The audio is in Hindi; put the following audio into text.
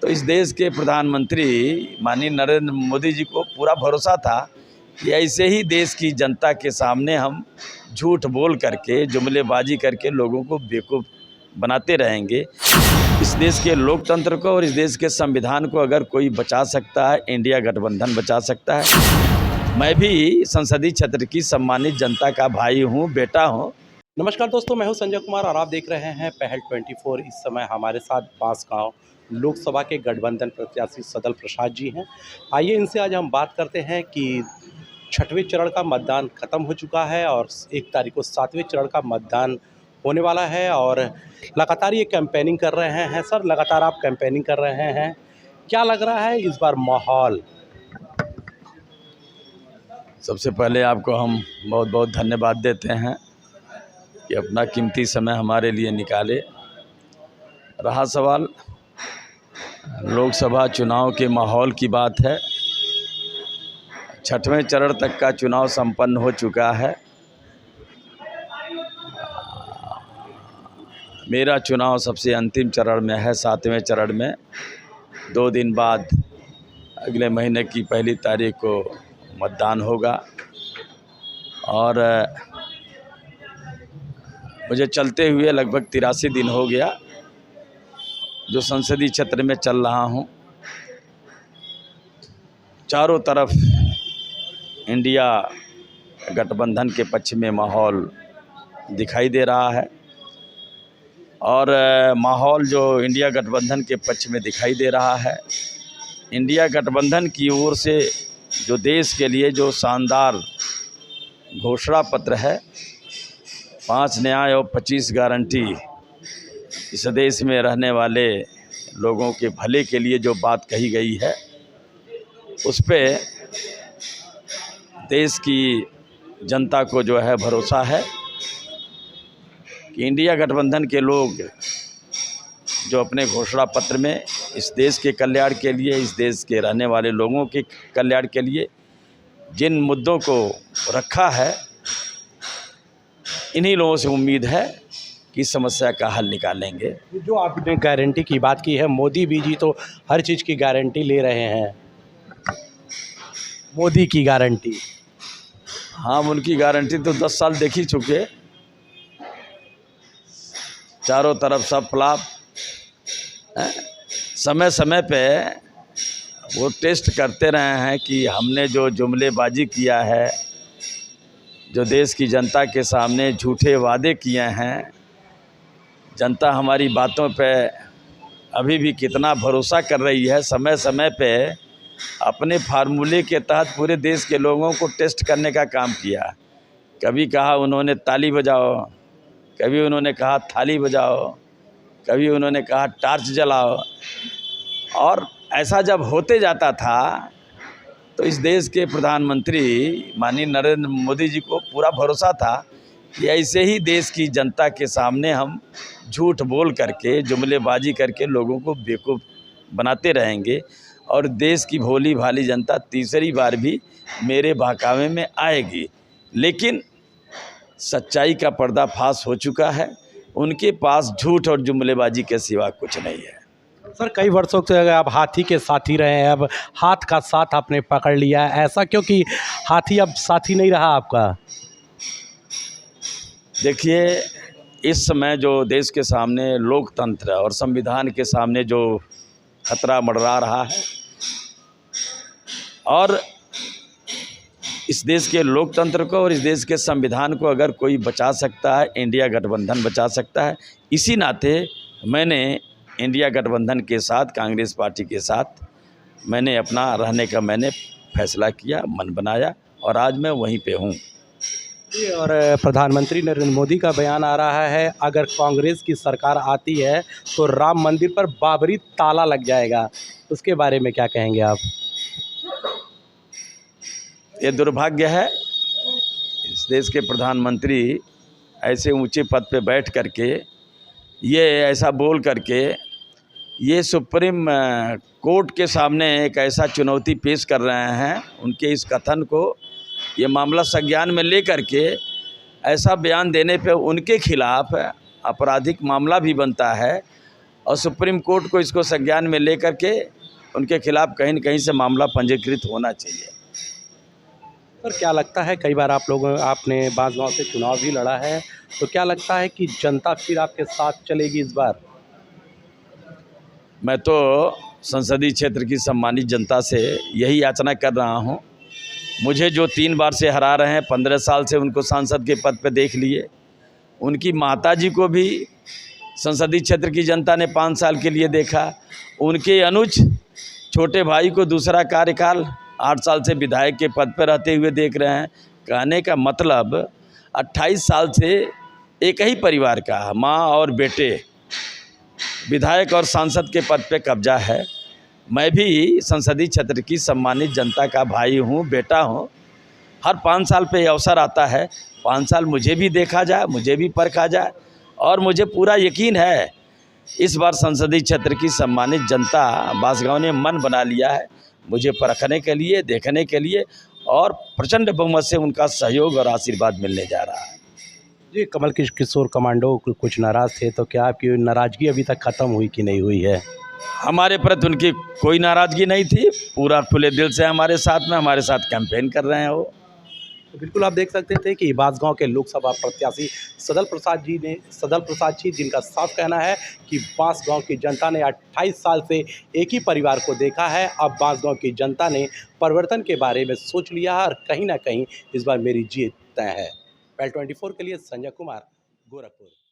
तो इस देश के प्रधानमंत्री माननीय नरेंद्र मोदी जी को पूरा भरोसा था कि ऐसे ही देश की जनता के सामने हम झूठ बोल करके जुमलेबाजी करके लोगों को बेवकूफ़ बनाते रहेंगे। इस देश के लोकतंत्र को और इस देश के संविधान को अगर कोई बचा सकता है, इंडिया गठबंधन बचा सकता है। मैं भी संसदीय क्षेत्र की सम्मानित जनता का भाई हूँ, बेटा हूँ। नमस्कार दोस्तों, मैं हूं संजय कुमार और आप देख रहे हैं पहल 24। इस समय हमारे साथ बांसगांव लोकसभा के गठबंधन प्रत्याशी सदल प्रसाद जी हैं। आइए इनसे आज हम बात करते हैं कि 6वें चरण का मतदान खत्म हो चुका है और 1 तारीख को 7वें चरण का मतदान होने वाला है और लगातार ये कैंपेनिंग कर रहे हैं। सर, लगातार आप कैंपेनिंग कर रहे हैं, क्या लग रहा है इस बार माहौल? सबसे पहले आपको हम बहुत बहुत धन्यवाद देते हैं कि अपना कीमती समय हमारे लिए निकाले। रहा सवाल लोकसभा चुनाव के माहौल की बात है, 6वें चरण तक का चुनाव संपन्न हो चुका है। मेरा चुनाव सबसे अंतिम चरण में है, 7वें चरण में। 2 दिन बाद अगले महीने की 1 तारीख को मतदान होगा और मुझे चलते हुए लगभग 83 दिन हो गया जो संसदीय क्षेत्र में चल रहा हूँ। चारों तरफ इंडिया गठबंधन के पक्ष में माहौल दिखाई दे रहा है और माहौल जो इंडिया गठबंधन के पक्ष में दिखाई दे रहा है, इंडिया गठबंधन की ओर से जो देश के लिए जो शानदार घोषणा पत्र है, 5 न्याय और 25 गारंटी, इस देश में रहने वाले लोगों के भले के लिए जो बात कही गई है, उस पे देश की जनता को जो है भरोसा है कि इंडिया गठबंधन के लोग जो अपने घोषणा पत्र में इस देश के कल्याण के लिए, इस देश के रहने वाले लोगों के कल्याण के लिए जिन मुद्दों को रखा है, इन्हीं लोगों से उम्मीद है कि समस्या का हल निकालेंगे। जो आपने गारंटी की बात की है, मोदी भी जी तो हर चीज़ की गारंटी ले रहे हैं। मोदी की गारंटी, हाँ, उनकी गारंटी तो 10 साल देख ही चुके। चारों तरफ सब फ्लॉप। समय समय पे वो टेस्ट करते रहे हैं कि हमने जो जुमलेबाजी किया है, जो देश की जनता के सामने झूठे वादे किए हैं, जनता हमारी बातों पे अभी भी कितना भरोसा कर रही है। समय समय पे अपने फार्मूले के तहत पूरे देश के लोगों को टेस्ट करने का काम किया। कभी कहा उन्होंने ताली बजाओ, कभी उन्होंने कहा थाली बजाओ, कभी उन्होंने कहा टार्च जलाओ। और ऐसा जब होते जाता था तो इस देश के प्रधानमंत्री माननीय नरेंद्र मोदी जी को पूरा भरोसा था कि ऐसे ही देश की जनता के सामने हम झूठ बोल करके जुमलेबाजी करके लोगों को बेवकूफ़ बनाते रहेंगे और देश की भोली भाली जनता तीसरी बार भी मेरे बहकावे में आएगी। लेकिन सच्चाई का पर्दाफाश हो चुका है, उनके पास झूठ और जुमलेबाजी के सिवा कुछ नहीं है। सर, कई वर्षों से आप हाथी के साथी रहे हैं, अब हाथ का साथ आपने पकड़ लिया है, ऐसा क्योंकि हाथी अब साथी नहीं रहा आपका? देखिए, इस समय जो देश के सामने लोकतंत्र और संविधान के सामने जो खतरा मंडरा रहा है और इस देश के लोकतंत्र को और इस देश के संविधान को अगर कोई बचा सकता है, इंडिया गठबंधन बचा सकता है। इसी नाते मैंने इंडिया गठबंधन के साथ, कांग्रेस पार्टी के साथ मैंने अपना रहने का फैसला किया, मन बनाया और आज मैं वहीं पे हूँ। और प्रधानमंत्री नरेंद्र मोदी का बयान आ रहा है, अगर कांग्रेस की सरकार आती है तो राम मंदिर पर बाबरी ताला लग जाएगा। उसके बारे में क्या कहेंगे आप? ये दुर्भाग्य है, इस देश के प्रधानमंत्री ऐसे ऊंचे पद पे बैठ करके ये ऐसा बोल करके ये सुप्रीम कोर्ट के सामने एक ऐसा चुनौती पेश कर रहे हैं। उनके इस कथन को ये मामला संज्ञान में ले करके ऐसा बयान देने पे उनके खिलाफ आपराधिक मामला भी बनता है और सुप्रीम कोर्ट को इसको संज्ञान में लेकर के उनके खिलाफ कहीं न कहीं से मामला पंजीकृत होना चाहिए। सर क्या लगता है, कई बार आपने बांसगांव से चुनाव भी लड़ा है, तो क्या लगता है कि जनता फिर आपके साथ चलेगी इस बार? मैं तो संसदीय क्षेत्र की सम्मानित जनता से यही याचना कर रहा हूं। मुझे जो 3 बार से हरा रहे हैं, 15 साल से उनको सांसद के पद पे देख लिए। उनकी माताजी को भी संसदीय क्षेत्र की जनता ने 5 साल के लिए देखा। उनके अनुज छोटे भाई को दूसरा कार्यकाल 8 साल से विधायक के पद पर रहते हुए देख रहे हैं। कहने का मतलब 28 साल से एक ही परिवार का माँ और बेटे विधायक और सांसद के पद पे कब्जा है। मैं भी संसदीय क्षेत्र की सम्मानित जनता का भाई हूँ, बेटा हूँ। हर 5 साल पे अवसर आता है, 5 साल मुझे भी देखा जाए, मुझे भी परखा जाए। और मुझे पूरा यकीन है इस बार संसदीय क्षेत्र की सम्मानित जनता बांसगांव ने मन बना लिया है मुझे परखने के लिए, देखने के लिए, और प्रचंड बहुमत से उनका सहयोग और आशीर्वाद मिलने जा रहा है। जी, कमल किशोर कमांडो कुछ नाराज़ थे, तो क्या आपकी नाराज़गी अभी तक ख़त्म हुई कि नहीं हुई है? हमारे प्रति उनकी कोई नाराज़गी नहीं थी। पूरा खुले दिल से हमारे साथ कैंपेन कर रहे हैं वो। तो बिल्कुल आप देख सकते थे कि बांसगांव के लोकसभा प्रत्याशी सदल प्रसाद जी जिनका साफ कहना है कि बांसगांव की जनता ने 28 साल से एक ही परिवार को देखा है। अब बांसगांव की जनता ने परिवर्तन के बारे में सोच लिया है और कहीं ना कहीं इस बार मेरी जीत तय है। PEL 24 के लिए संजय कुमार, गोरखपुर।